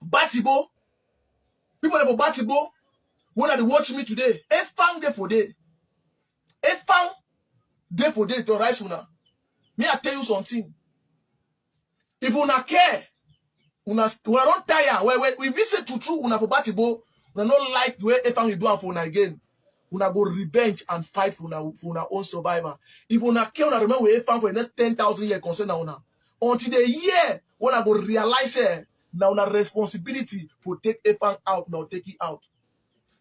BATIBO, people that for BATIBO, when they watch me today, Efang day for day. Efang day for day to rise una. Me I tell you something. If una care, una don't tire. When we visit to true una for BATIBO, una not like the way Efang you do and for una again. Una go revenge and fight for una own survivor. If una care, una remember we Efang for the next 10,000 years concern una. Until the year when I go realize now una responsibility for take Efang out, now take it out.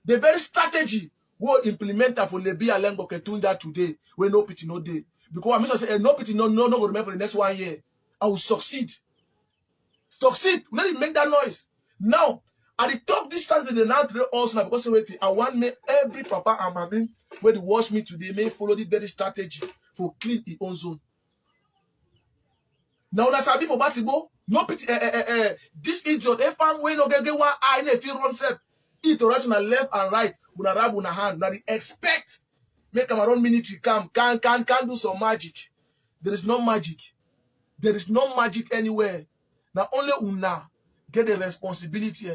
The very strategy we implement for Libya Lengo Ketunda today, we no pity no day. Because I mean to say no pity no go remember for the next 1 year. I will succeed. Succeed. Let me make that noise. Now, at the top this strategy they now train also now because wait, I want me every papa and mommy where they watch me today may follow the very strategy for clean the own zone. Now that's a bit for BATIBO. No pity this idiot Efang we no get one eye in a few run set. It right on left and right, with a rab on a hand. Now they expect make Cameroon military come, can do some magic. There is no magic. There is no magic anywhere. Now only una get the responsibility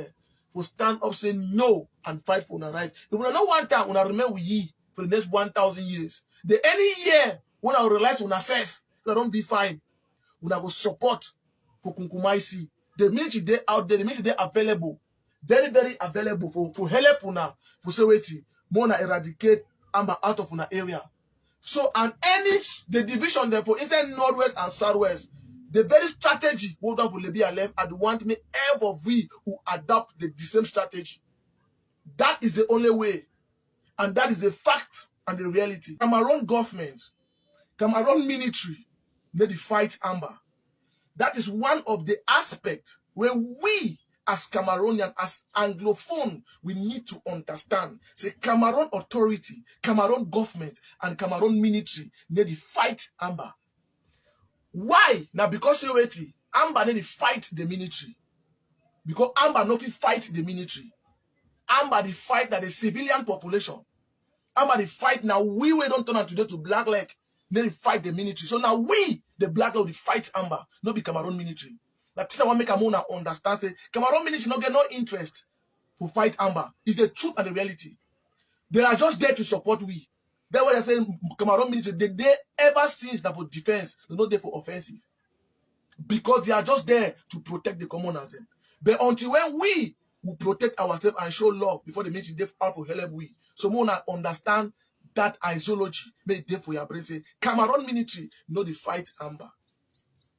for stand up, say no, and fight for una right. If una not one time, una remain with ye for the next 1,000 years. The any year when I realize una self, that don't be fine. Una go support for Kunkumaisi. The military they out there, the military they available. Very, very available for help una for say waiting more eradicate Amba out of una area. So and any the division therefore instead northwest and southwest, the very strategy hold on for Libya left and want me ever we who adopt the same strategy. That is the only way, and that is the fact and the reality. Cameroon government, Cameroon military, they fight Amba. That is one of the aspects where we as Cameroonian, as Anglophone, we need to understand. Say Cameroon authority, Cameroon government, and Cameroon military need to fight Amba. Why? Now because you wait, Amba need to fight the military. Because Amba not fight the military. Amba the fight that the civilian population. Amba the fight now we don't turn out today to black leg. They fight the military. So now we, the black leg, will fight Amba, not be Cameroon military. That's why I want to make Amona understand. Say, Cameroon military not get no interest to fight Amba. It's the truth and the reality. They are just there to support we. That's why I say Cameroon military, they ever since that for defense, they're not there for offensive. Because they are just there to protect the commoners. But until when we will protect ourselves and show love before the military, they out for help we. So Mona understand that ideology made there for your brain. Say, Cameroon military, know the fight Amba.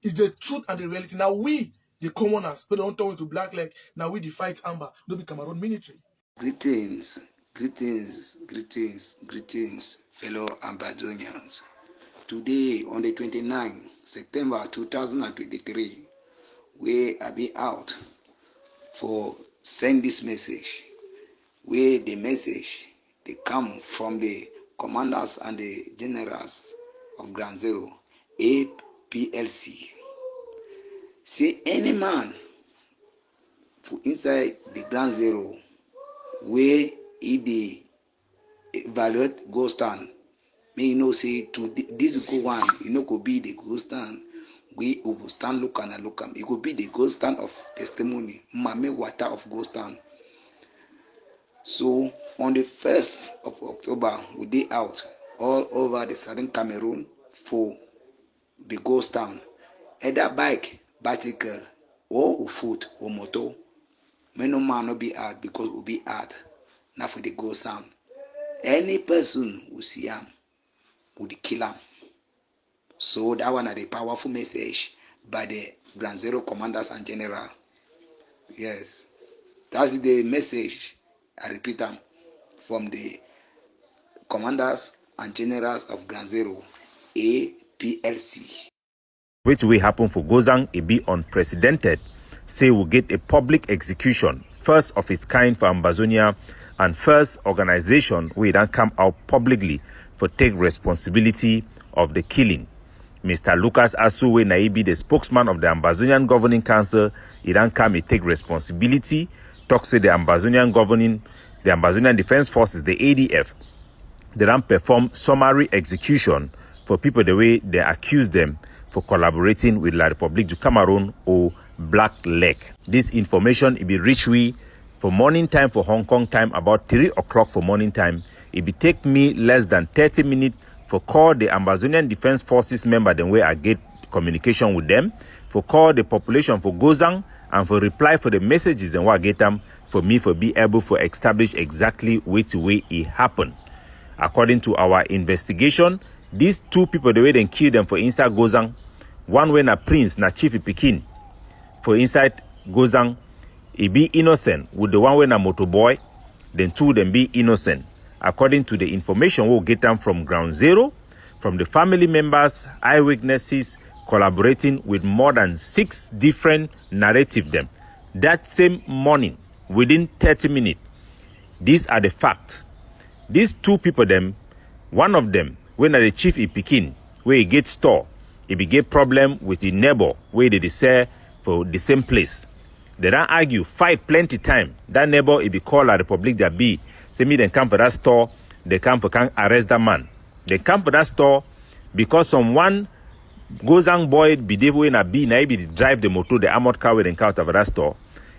It's the truth and the reality. Now we, the commoners, we don't turn to black leg. Now we the fight Amba, don't be Cameroon military. Greetings, fellow Ambazonians. Today, on the 29th September 2023, we are be out for send this message. Where the message they come from the commanders and the generals of Ground Zero, APLC. Say any man for inside the Ground Zero where if they evaluate ghost stand, may you know say to this go one, you know could be the ghost stand. We will stand look and look it could be the ghost stand of testimony, mame water of ghost stand. So on the 1st of October, we day out all over the southern Cameroon for the ghost town. Either bike, bicycle, or foot, or motor. May no man not be out because we be out. Now for the ghost town. Any person who see him would kill him. So that one is the powerful message by the Ground Zero commanders and general. Yes. That's the message, I repeat them, from the commanders and generals of Ground Zero, APLC. Which will happen for Gozang, it be unprecedented. Say we'll get a public execution, first of its kind for Ambazonia, and first organization where it don't come out publicly for take responsibility of the killing. Mr. Lucas Asuwe Naibi, the spokesman of the Ambazonian Governing Council, he don't come and take responsibility. Talks to the Ambazonian Defense Forces, the ADF, they don't perform summary execution for people the way they accuse them for collaborating with La République du Cameroon or Black Leg. This information will be reached we for morning time for Hong Kong time about 3 o'clock for morning time. It will take me less than 30 minutes for call the Ambazonian Defense Forces member, then where I get communication with them, for call the population for Gozang, and for reply for the messages and what get them for me for be able to establish exactly which way it happened. According to our investigation, these 2 people, the way they kill them for inside Gozang, one way na Prince, na Chief Pikin, for inside Gozang, he be innocent, with the one way na Motoboy, then 2 them be innocent. According to the information we'll get them from ground zero, from the family members, eyewitnesses, collaborating with more than 6 different narratives them. That same morning, within 30 minutes, these are the facts. These 2 people them, one of them, when the chief in Pekin, where he get store, he be get problem with the neighbor, where they sell for the same place. They don't argue, fight plenty time. That neighbor, he be called La République da B. Say me, they come for that store, they come for can arrest that man. They come for that store because someone Gozang boy be devil in a B, na he be drive the motor, the armored car with encounter for that store.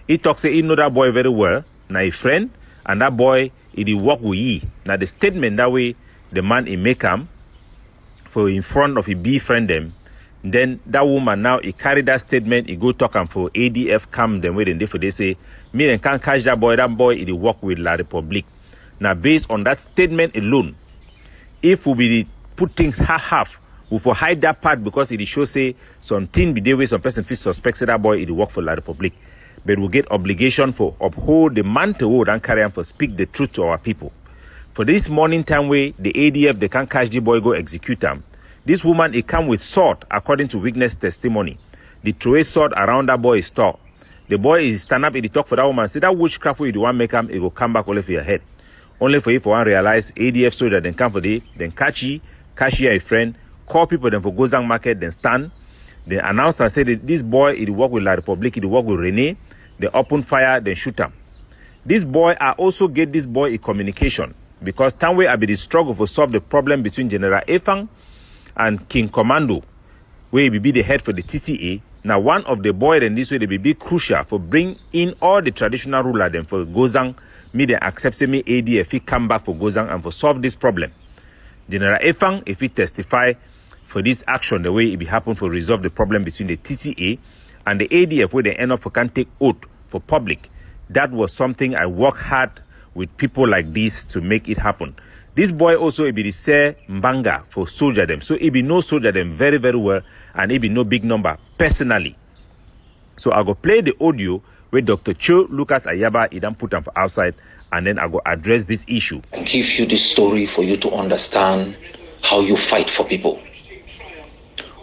He talks say he know that boy very well, na a friend, and that boy he work with he. Now the statement that way the man he make him for in front of a B friend them. Then that woman now he carry that statement, he go talk and for ADF come them where they for they say me and can't catch that boy he work with La République. Now based on that statement alone, if we be put things half, we for hide that part because it shows say something be there way some person feel suspects that boy it work for La République. But we get obligation for uphold the man to hold and carry on for speak the truth to our people. For this morning time way, the ADF they can't catch the boy go execute him. This woman it come with sword according to witness testimony. The throw a sword around that boy's store. The boy is stand up in the talk for that woman, say that witchcraft way you want make him, it will come back only for your head. Only for you for one realize ADF soldier then come for the then catch you a friend, call people then for Gozang market, then stand, then announce and say that this boy it work with La République, it work with Rene, they open fire, then shoot him. This boy I also get this boy a communication because time way I be the struggle for solve the problem between General Efang and King Commando, where he be the head for the TTA. Now one of the boy then this way they be crucial for bring in all the traditional ruler then for Gozang, me they accept say me AD if he come back for Gozang and for solve this problem. General Efang if he testify for this action the way it be happen for resolve the problem between the TTA and the ADF where they end up for can take oath for public. That was something I work hard with people like this to make it happen. This boy also he be the say Mbanga for soldier them. So he be no soldier them very, very well and he be no big number personally. So I go play the audio where Dr. Cho Lucas Ayaba he done put them for outside and then I go address this issue. I give you this story for you to understand how you fight for people.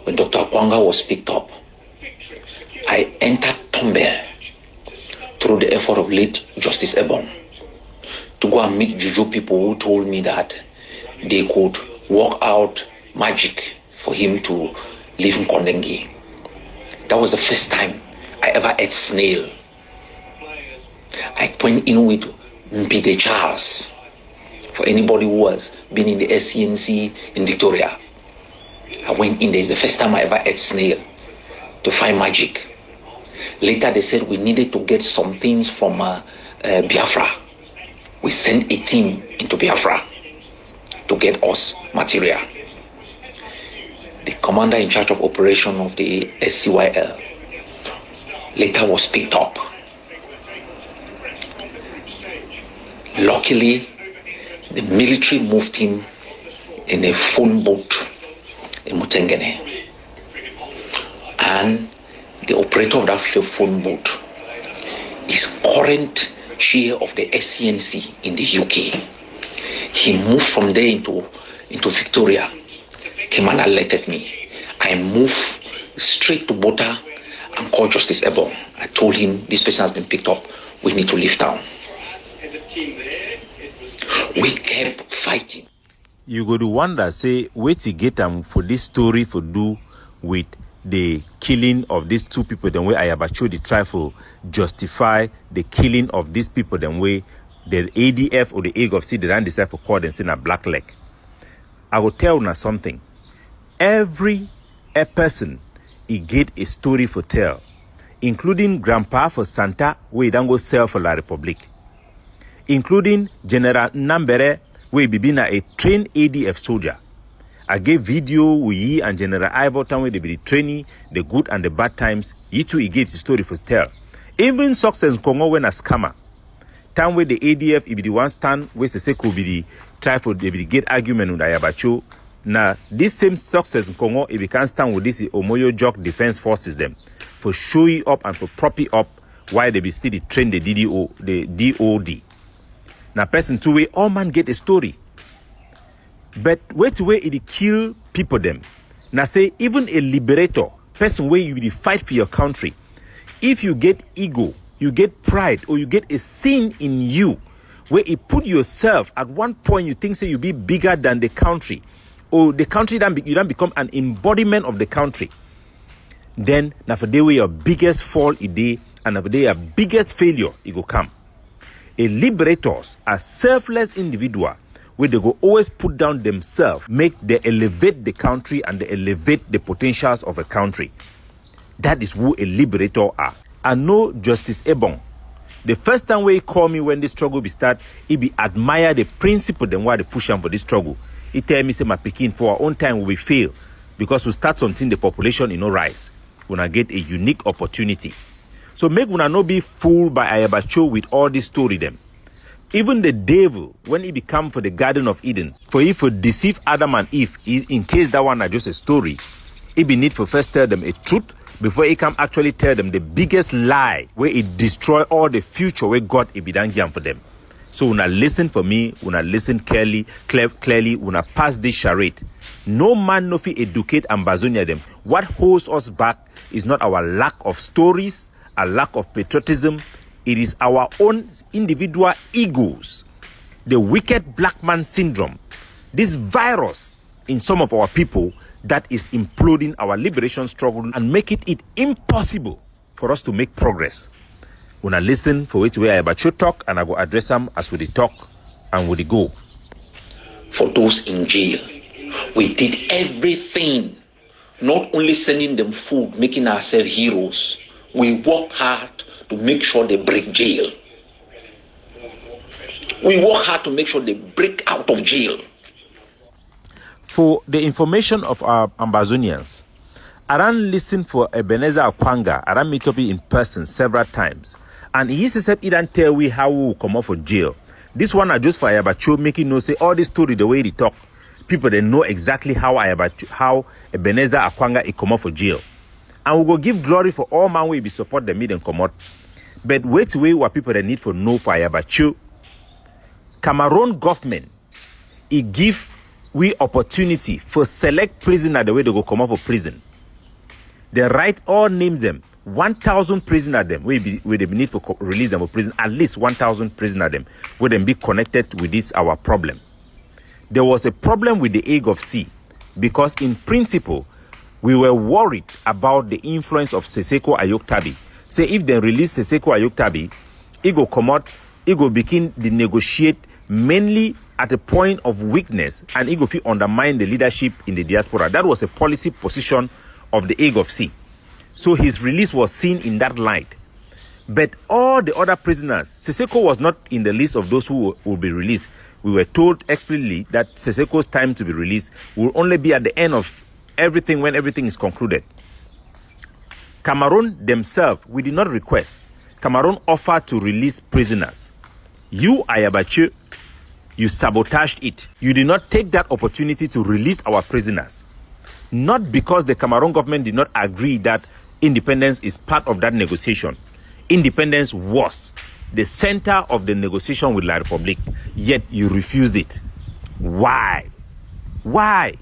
When Dr. Akwanga was picked up, I entered Tombe through the effort of late Justice Ebon to go and meet Juju people who told me that they could work out magic for him to live in Kondengi. That was the first time I ever ate snail. I went in with Mpide Charles. For anybody who has been in the SCNC in Victoria, I went in there. It's the first time I ever ate snail to find magic. Later they said we needed to get some things from Biafra. We sent a team into Biafra to get us material. The commander in charge of operation of the SCYL later was picked up. Luckily, the military moved him in a phone boat in Mutengene. And the operator of that phone boat is current chair of the SCNC in the UK. He moved from there into Victoria, came and alerted me. I moved straight to Bota and called Justice Ebon. I told him this person has been picked up, we need to leave town. We kept fighting. You go to wonder, say, where to get them for this story for do with the killing of these 2 people, then way I have actually tried to justify the killing of these people, then way the ADF or the egg of sea they don't decide for court and send a black leg. I will tell you something. Every a person, he get a story for tell, including Grandpa for Santa, where he don't go sell for La Republique, including General Nambere, where he be a trained ADF soldier. I gave video with he and General Ivor Town where they be the training, the good and the bad times. He too, he gave the story for tell. Even Success Congo when a scammer. Time where the ADF, he be the one stand, where Seseko be the try for the get argument with Ayabacho. Now, this same Success Congo, if he can't stand with this Omoyo Jock Defense Forces them, for showing up and for propping up why they be still train the DDO, the DOD. Now, person two way, all man get a story. But wait way it kill people them. Now say even a liberator, person where you will fight for your country. If you get ego, you get pride, or you get a sin in you, where you put yourself at one point you think say you be bigger than the country, or the country you don't become an embodiment of the country. Then now for day where your biggest fall a day, and for day your biggest failure it will come. A liberators are selfless individual where they go always put down themselves, make they elevate the country and they elevate the potentials of a country. That is who a liberator are. I know Justice Ebong. The first time he called me when this struggle be start, he be admire the principle then why they push him for this struggle. He tell me say my Pekin for our own time we fail because we start something the population rise. When I get a unique opportunity. So make una not be fooled by Ayabacho with all this story them. Even the devil, when he become for the Garden of Eden, for he for deceive Adam and Eve, in case that one are just a story, he be need for first tell them a truth before he can actually tell them the biggest lie where it destroy all the future where God he be done for them. So when I listen for me, when I listen clearly, when I pass this charade, no man no fi educate Ambazonia them. What holds us back is not our lack of stories, a lack of patriotism. It is our own individual egos, the wicked black man syndrome, this virus in some of our people that is imploding our liberation struggle and making it impossible for us to make progress. When I listen for which way I about to talk and I go address them as we talk and we go. For those in jail, we did everything, not only sending them food, making ourselves heroes. We worked hard to make sure they break jail. We work hard to make sure they break out of jail. For the information of our Ambazonians, I ran listen for Ebenezer Akwanga. I ran meet up in person several times. And he said he didn't tell we how we will come out of jail. This one are just for Ayabacho making no say all this story the way they talk. People they know exactly how Ebenezer Akwanga he come out of jail. And we will give glory for all man we be support the mid and come out. But wait way what people they need for know for Ayabacho. Cameroon government he give we opportunity for select prisoner the way they go come out of prison. They write all names them 1,000 prisoner them we they need for release them from prison, at least 1,000 prisoner them where them be connected with this our problem. There was a problem with the egg of sea because in principle we were worried about the influence of Seseko Ayoktabi. Say if they release Seseko Ayoktabi, it go come out, it go begin to negotiate mainly at a point of weakness and it go undermine the leadership in the diaspora. That was a policy position of the egg of sea. So his release was seen in that light. But all the other prisoners, Seseko was not in the list of those who will be released. We were told explicitly that Seseko's time to be released will only be at the end of everything when everything is concluded. Cameroon themselves, we did not request. Cameroon offered to release prisoners. You, Ayabache, you sabotaged it. You did not take that opportunity to release our prisoners. Not because the Cameroon government did not agree that independence is part of that negotiation. Independence was the center of the negotiation with La Republique, yet you refuse it. Why? Why?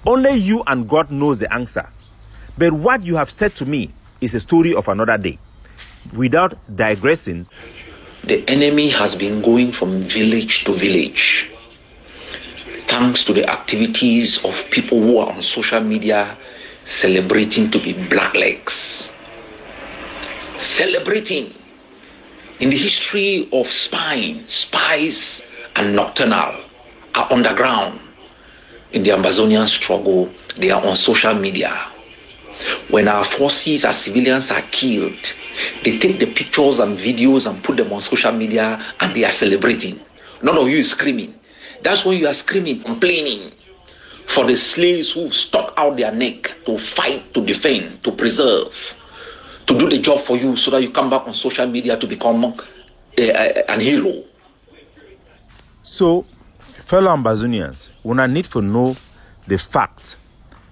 Only you and God knows the answer. But what you have said to me is a story of another day. Without digressing, the enemy has been going from village to village, thanks to the activities of people who are on social media celebrating to be blacklegs. Celebrating. In the history of spies and nocturnal are underground. in the Ambazonian struggle, they are on social media. When our forces, our civilians are killed, they take the pictures and videos and put them on social media and they are celebrating. None of you is screaming. That's when you are screaming, complaining for the slaves who stuck out their neck to fight, to defend, to preserve, to do the job for you so that you come back on social media to become an hero. So, fellow Ambazonians, we need to know the facts,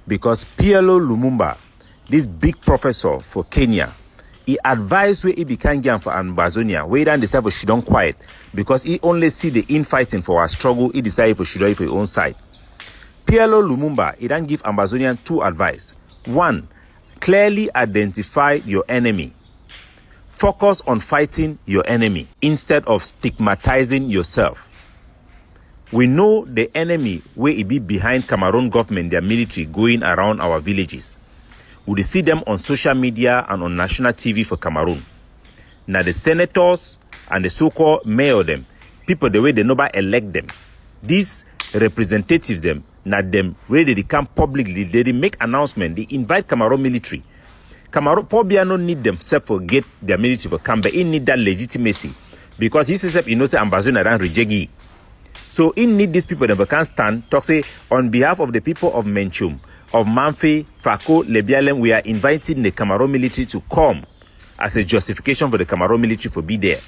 because PLO Lumumba, this big professor for Kenya, he advised where he became for Ambazonia, where he decided for Shidon quiet, because he only see the infighting for our struggle, he decided for Shidon for his own side. PLO Lumumba, he then give Ambazonian two advice. One, clearly identify your enemy. Focus on fighting your enemy instead of stigmatizing yourself. We know the enemy where it be behind Cameroon government, their military going around our villages. We see them on social media and on national TV for Cameroon. Now the senators and the so-called mayor them, people the way they nobody elect them. These representatives them, not them where they come publicly, they make announcement, they invite Cameroon military. Cameroon probably don't need themselves to get their military to come, but he need that legitimacy. Because he says he knows the Ambazonia don't reject it. So he need these people that can stand, talk say, on behalf of the people of Menchum, of Manfe, Fako, Lebialem, we are inviting the Cameroon military to come as a justification for the Cameroon military for be there.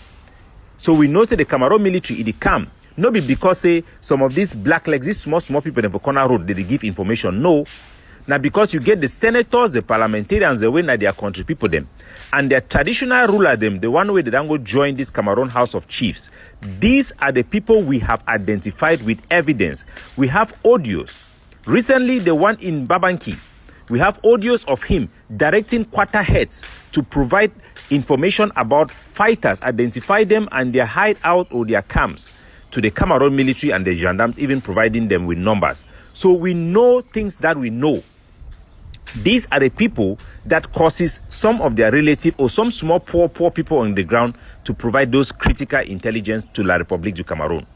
So we know that the Cameroon military, it come, not be because say some of these black legs, these small people in the corner road, they give information. No. Now because you get the senators, the parliamentarians, the way that their country people them, and their traditional ruler them, the one way they don't go join this Cameroon House of Chiefs. These are the people we have identified with evidence. We have audios. Recently, the one in Babanki, we have audios of him directing quarter heads to provide information about fighters, identify them and their hideout or their camps to the Cameroon military and the gendarmes, even providing them with numbers. So we know things that we know. These are the people that causes some of their relatives or some small poor people on the ground to provide those critical intelligence to La République du Cameroon.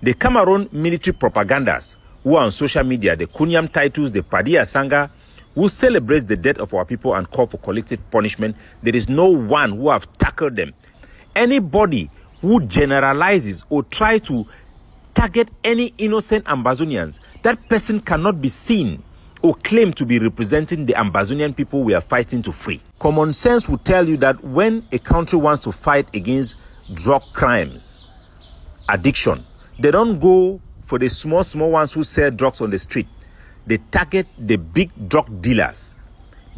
The Cameroon military propagandas who are on social media, the Kunyam titles, the Padilla Sanga, who celebrates the death of our people and call for collective punishment, there is no one who have tackled them. Anybody who generalizes or try to target any innocent Ambazonians, that person cannot be seen or claim to be representing the Ambazonian people we are fighting to free. Common sense will tell you that when a country wants to fight against drug crimes, addiction, they don't go for the small ones who sell drugs on the street. They target the big drug dealers.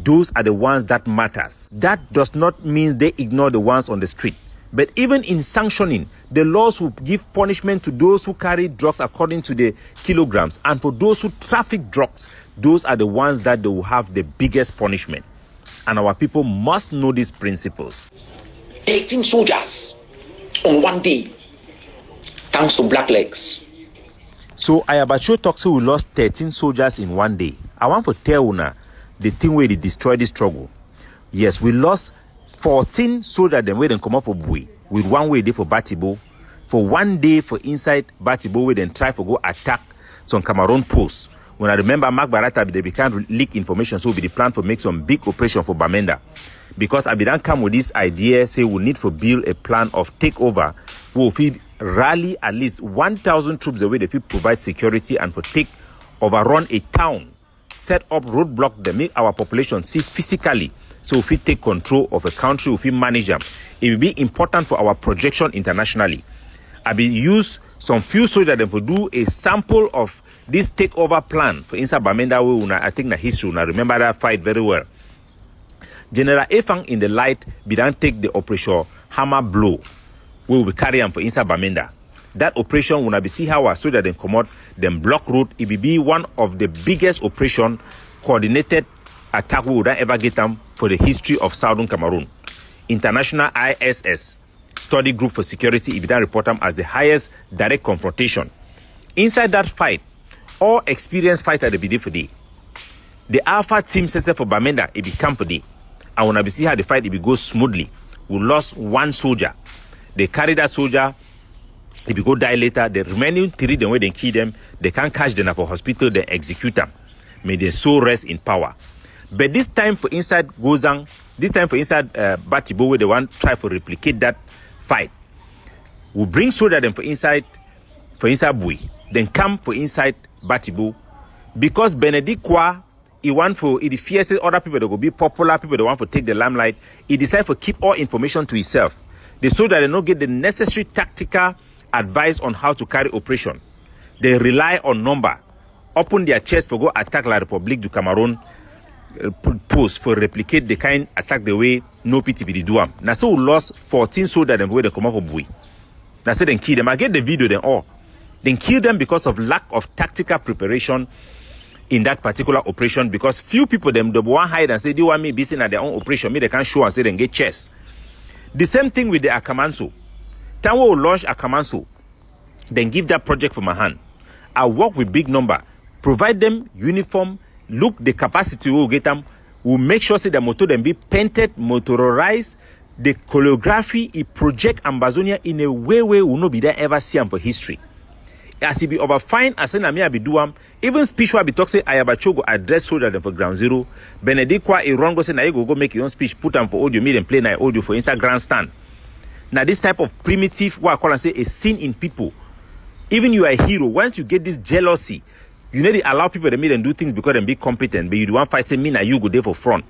Those are the ones that matters. That does not mean they ignore the ones on the street. But even in sanctioning, the laws will give punishment to those who carry drugs according to the kilograms. And for those who traffic drugs, those are the ones that they will have the biggest punishment. And our people must know these principles. 18 soldiers on one day, thanks to blacklegs. So Ayabacho talks we lost 13 soldiers in one day. I want to tell Una the thing where they destroyed the struggle. Yes, we lost 14 soldiers them where they come up for Bui, with one way day for Batibo, for one day for inside Batibo where they try to go attack some Cameroon posts. When I remember Mark Barata, they began leak information, so we the plan to make some big operation for Bamenda. Because Abidan come with this idea, say we need to build a plan of takeover, we will feed rally at least 1,000 troops the way they provide security and for take overrun a town, set up roadblock that make our population see physically. So if we take control of a country, if we manage them, it will be important for our projection internationally. I will use some few soldiers to do a sample of this takeover plan for inside Bamenda. I think the history, I remember that fight very well. General Efang in the light began take the operation Hammer Blow. We will carry them for inside Bamenda. That operation, when I see how our soldiers then come out, then block route, it will be one of the biggest operation coordinated attack we would ever get them for the history of Southern Cameroon. International ISS study group for security, it will report them as the highest direct confrontation. Inside that fight, all experienced fighters they be for day. The Alpha team set for Bamenda, it become for day. And when I see how the fight it will go smoothly, we lost one soldier. They carried that soldier If you go die later, the remaining 3 then when they kill them, they can't catch them for hospital, they execute them. May their soul rest in power. But this time for inside Gozang, this time for inside Batibo, where they want to try to replicate that fight. We bring soldiers them for inside Bui, then come for inside Batibo, because Benedict Kwa, he want for he fears other people that will be popular, people that want to take the limelight. He decided to keep all information to himself. The soldiers they don't get the necessary tactical advice on how to carry operation. They rely on number, open their chest for go attack La République du Cameroon post for replicate the kind attack the way no PTB do am. Now so we lost 14 soldiers them where they come up from Bui. Now say then kill them. I get the video then all. Then kill them because of lack of tactical preparation in that particular operation, because few people them the one hide and say they want me busy at their own operation, me they can't show and say then get chess. The same thing with the Akamanso. Time we will launch Akamanso, then give that project for my hand. I work with big number, provide them uniform, look the capacity we'll get them, we'll make sure say the motor them be painted, motorized, the choreography, it project Ambazonia in a way we will not be there ever see them for history. As it be over fine as I be doam, even speech will be talk say Ayabacho go address soldier them for ground zero. Benedict Kwa a wrong go say na go make your own speech, put them for audio, me and play na audio for Instagram stand. Now this type of primitive what I call and say a sin in people. Even you are a hero, once you get this jealousy, you need to allow people to meet and do things because they be competent, but you do want fight say me na you go there for front.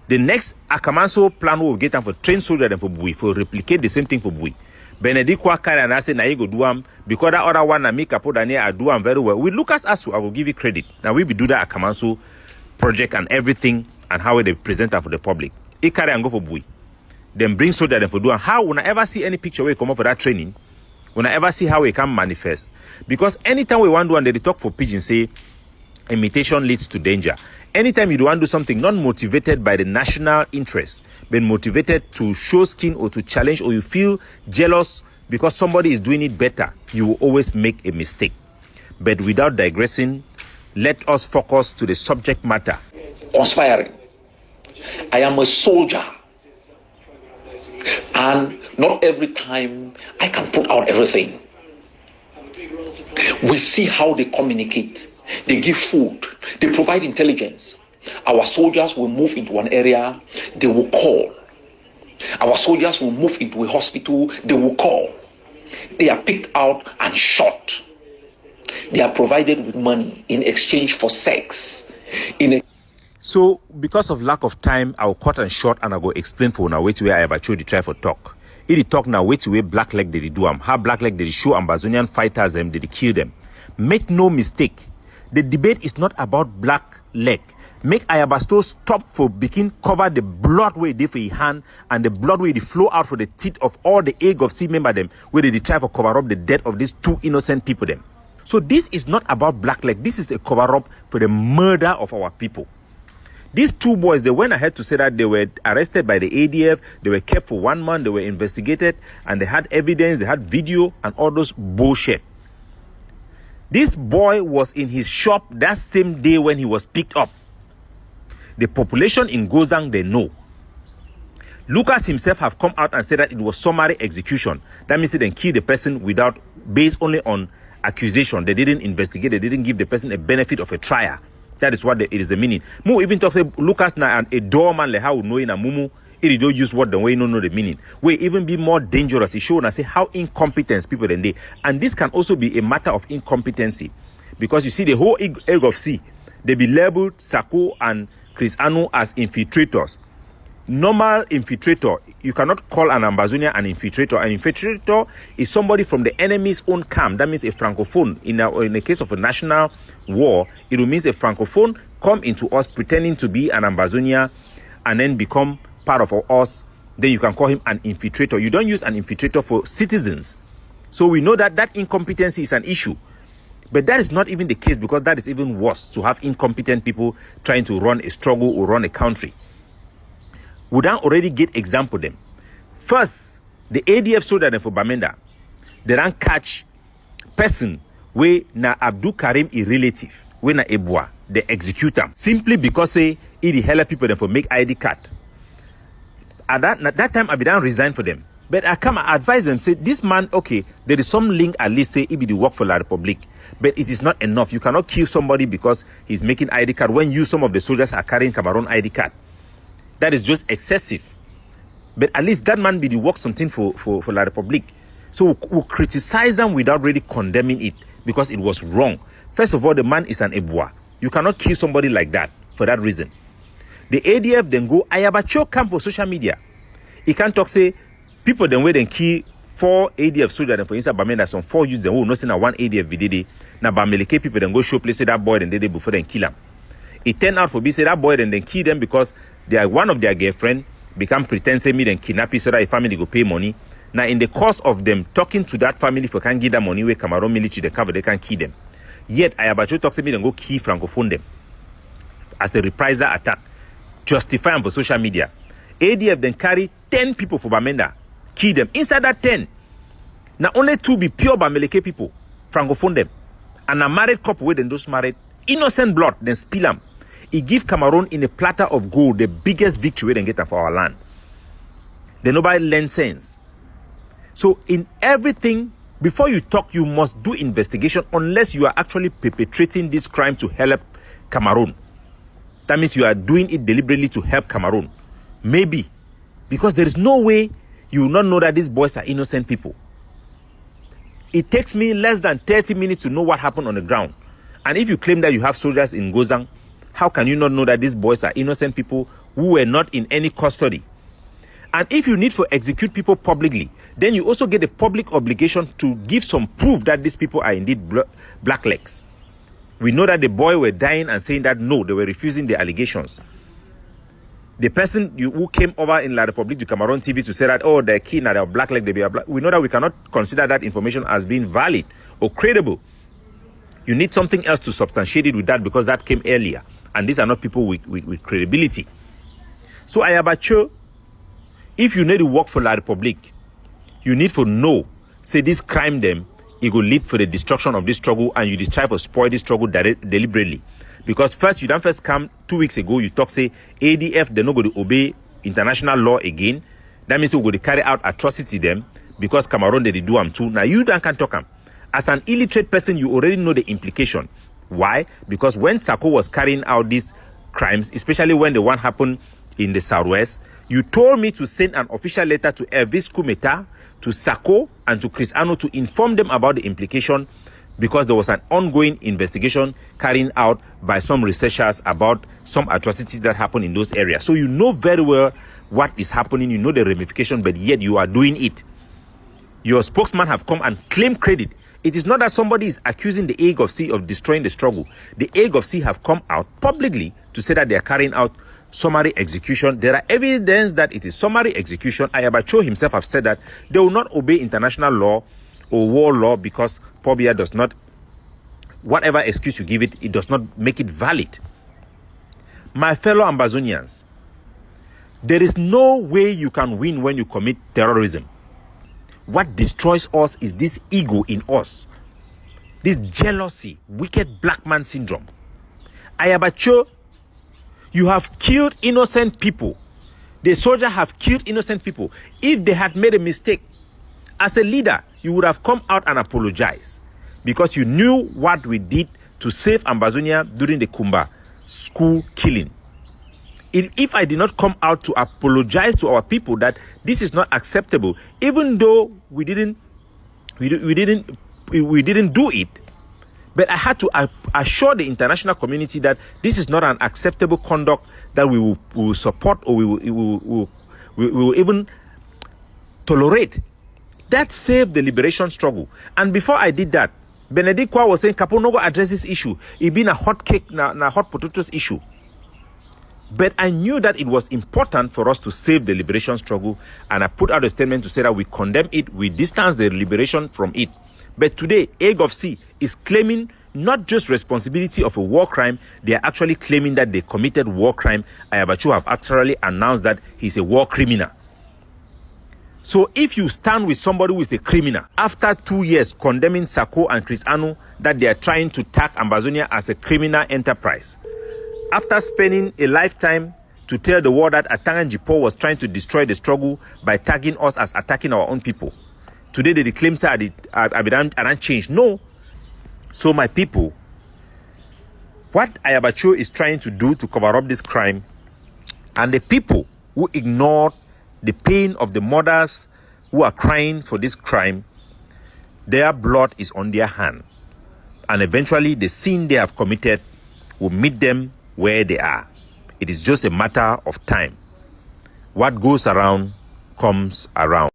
The next Akamanso plan will get them for train soldier them for Bui, for replicate the same thing for Bui. Benedict Kwa carry and I say na you go do am because that other one na make up that I do am very well. We look at us, I will give you credit. Now we be do that Akamanso project and everything and how they present that for the public. He carry and go for Bui. Then bring soldier them for do am. How when I ever see any picture where come up for that training, when I ever see how we can manifest. Because anytime we want to do and they talk for pigeon say imitation leads to danger. Anytime you want to do something not motivated by the national interest, but motivated to show skin or to challenge, or you feel jealous because somebody is doing it better, you will always make a mistake. But without digressing, let us focus to the subject matter. Conspiring. I am a soldier. And not every time I can put out everything. We see how they communicate. They give food. They provide intelligence. Our soldiers will move into an area, they will call. Our soldiers will move into a hospital, they will call. They are picked out and shot. They are provided with money in exchange for sex. So, because of lack of time, I'll cut and short and I'll go explain for now which way I have the try for talk. It talk now which way Black Leg did do them, how Black Leg did show Ambazonian fighters them, did kill them. Make no mistake, the debate is not about Black Leg. Make Ayabasto stop for begin cover the blood way they for his hand and the blood way they flow out for the teeth of all the egg of sea member them where they try to cover up the death of these 2 innocent people them. So this is not about Black Leg. This is a cover up for the murder of our people. These 2 boys, they went ahead to say that they were arrested by the ADF, they were kept for 1 month, they were investigated, and they had evidence, they had video, and all those bullshit. This boy was in his shop that same day when he was picked up. The population in Gozang, they know. Lucas himself have come out and said that it was summary execution. That means they didn't kill the person without, based only on accusation. They didn't investigate, they didn't give the person a benefit of a trial. That is what it is a meaning. Mu even talk say Lucas na a doorman le how know in a mumu. It don't use what the way no know the meaning. We even be more dangerous. It show and say how incompetent people then they. And this can also be a matter of incompetency, because you see the whole egg of sea, they be labeled Sako and Chris Anu as infiltrators. Normal infiltrator, you cannot call an Ambazonia an infiltrator. An infiltrator is somebody from the enemy's own camp. That means a francophone. In the case of a national war, it means a francophone come into us pretending to be an Ambazonia and then become part of us. Then you can call him an infiltrator. You don't use an infiltrator for citizens. So we know that that incompetency is an issue. But that is not even the case, because that is even worse, to have incompetent people trying to run a struggle or run a country. We don't already get example them. First, the ADF soldier them for Bamenda, they don't catch person where na Abdul Karim a relative, where na Ebwa, they execute them simply because say it help people them for make ID card. At that time, I be done resign for them. But I come and advise them, say, this man, okay, there is some link at least, say, it be the work for La Republique. But it is not enough. You cannot kill somebody because he's making ID card when you, some of the soldiers, are carrying Cameroon ID card. That is just excessive. But at least that man be the work something for La Republique. So we'll criticize them without really condemning it because it was wrong. First of all, the man is an Ebois. You cannot kill somebody like that for that reason. The ADF then go, Ayabacho camp for social media. He can't talk, say, people then wait and kill 4 ADF soldiers for instance, Bamenda, some 4 youths, then who no saying 1 ADF VDD. Now, Bameleke people then go show place, say that boy, then they before then kill him. It turned out for me, say that boy, then kill them because they are one of their girlfriend become pretend, say me, then kidnap you so that a family go pay money. Now, in the course of them talking to that family, if you can't give them money, where Cameroon military, they cover, they can't kill them. Yet, Ayabacho talks to me, then go kill Francophone them as a reprisal attack, justifying for social media. ADF then carry 10 people for Bamenda, kill them. Inside that 10, now only 2 be pure Bameleke people, Francophone them. And a married couple with them those married, innocent blood, then spill them. He give Cameroon in a platter of gold, the biggest victory they get for our land. Then nobody learn sense. So in everything, before you talk, you must do investigation unless you are actually perpetrating this crime to help Cameroon. That means you are doing it deliberately to help Cameroon. Maybe. Because there is no way you will not know that these boys are innocent people. It takes me less than 30 minutes to know what happened on the ground. And if you claim that you have soldiers in Gozang, how can you not know that these boys are innocent people who were not in any custody? And if you need to execute people publicly, then you also get a public obligation to give some proof that these people are indeed blacklegs. We know that the boy were dying and saying that no, they were refusing the allegations. The person who came over in La Republique to Cameroon TV to say that, oh, they're keen, they're blackleg, they are black. We know that we cannot consider that information as being valid or credible. You need something else to substantiate it with that because that came earlier. And these are not people with credibility. So Ayabacho, if you need to work for La Republique, you need to know, say this crime them, it will lead for the destruction of this struggle and you try to spoil this struggle deliberately. Because first, you don't first come 2 weeks ago, you talk, say, ADF, they're not going to obey international law again. That means we're going to carry out atrocity them because Cameroon, they do them too. Now, you don't can talk them. As an illiterate person, you already know the implication. Why? Because when Sako was carrying out these crimes, especially when the one happened in the Southwest, you told me to send an official letter to Elvis Kumeta, to Sako, and to Chris Ano to inform them about the implication because there was an ongoing investigation carried out by some researchers about some atrocities that happened in those areas. So you know very well what is happening, you know the ramification, but yet you are doing it. Your spokesman have come and claimed credit. It is not that somebody is accusing the AGOC of destroying the struggle. The AGOC have come out publicly to say that they are carrying out summary execution. There are evidence that it is summary execution. Ayabacho himself have said that they will not obey international law or war law because Pobia does not, whatever excuse you give it, it does not make it valid. My fellow Ambazonians, there is no way you can win when you commit terrorism. What destroys us is this ego in us, this jealousy, wicked black man syndrome. Ayabacho, you have killed innocent people. The soldiers have killed innocent people. If they had made a mistake, as a leader, you would have come out and apologized because you knew what we did to save Ambazonia during the Kumba school killing. If I did not come out to apologize to our people that this is not acceptable, even though we didn't do it, but I had to assure the international community that this is not an acceptable conduct that we will support or we will even tolerate. That saved the liberation struggle. And before I did that, Benedict Kwa was saying Kaponogo addresses this issue. It been a hot cake, na hot potatoes issue. But I knew that it was important for us to save the liberation struggle, and I put out a statement to say that we condemn it, we distance the liberation from it. But today, AGOC is claiming not just responsibility of a war crime, they are actually claiming that they committed war crime. Ayabacho have actually announced that he's a war criminal. So if you stand with somebody who is a criminal, after 2 years condemning Sako and Chris Ano that they are trying to tag Ambazonia as a criminal enterprise, after spending a lifetime to tell the world that Efang Jipo was trying to destroy the struggle by tagging us as attacking our own people. Today they claim that it changed. No. So my people, what Ayabacho is trying to do to cover up this crime, and the people who ignore the pain of the mothers who are crying for this crime, their blood is on their hand. And eventually the sin they have committed will meet them where they are. It is just a matter of time. What goes around comes around.